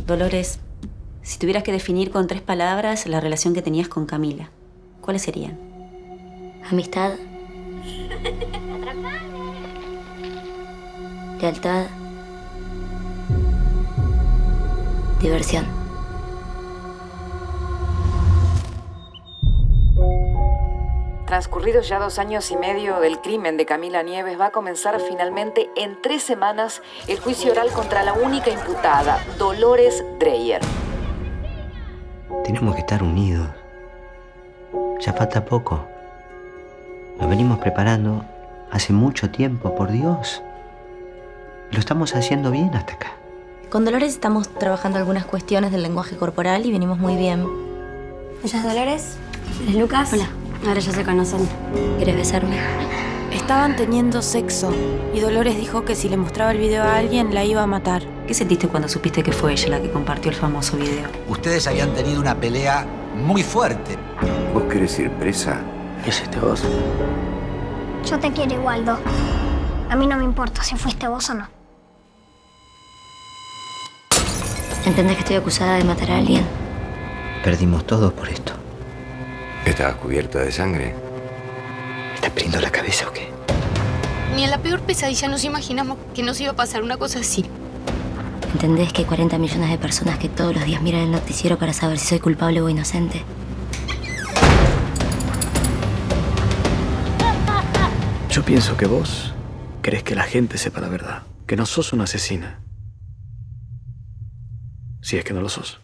Dolores, si tuvieras que definir con 3 palabras la relación que tenías con Camila, ¿cuáles serían? Amistad. Lealtad. Diversión. Transcurridos ya 2 años y medio del crimen de Camila Nieves, va a comenzar finalmente en 3 semanas el juicio oral contra la única imputada, Dolores Dreyer. Tenemos que estar unidos. Ya falta poco. Lo venimos preparando hace mucho tiempo, por Dios. Lo estamos haciendo bien hasta acá. Con Dolores estamos trabajando algunas cuestiones del lenguaje corporal y venimos muy bien. ¿Ella es Dolores? ¿Eres Lucas? Hola. Ahora ya se conocen. ¿Quieres besarme? Estaban teniendo sexo y Dolores dijo que si le mostraba el video a alguien la iba a matar. ¿Qué sentiste cuando supiste que fue ella la que compartió el famoso video? Ustedes habían tenido una pelea muy fuerte. ¿Vos querés ir presa? ¿Es vos? Yo te quiero igual, Do. A mí no me importa si fuiste vos o no. ¿Entendés que estoy acusada de matar a alguien? Perdimos todo por esto. ¿Estabas cubierta de sangre? ¿Me estás perdiendo la cabeza o qué? Ni en la peor pesadilla nos imaginamos que nos iba a pasar una cosa así. ¿Entendés que hay 40 millones de personas que todos los días miran el noticiero para saber si soy culpable o inocente? Yo pienso que vos querés que la gente sepa la verdad, que no sos una asesina. Si es que no lo sos.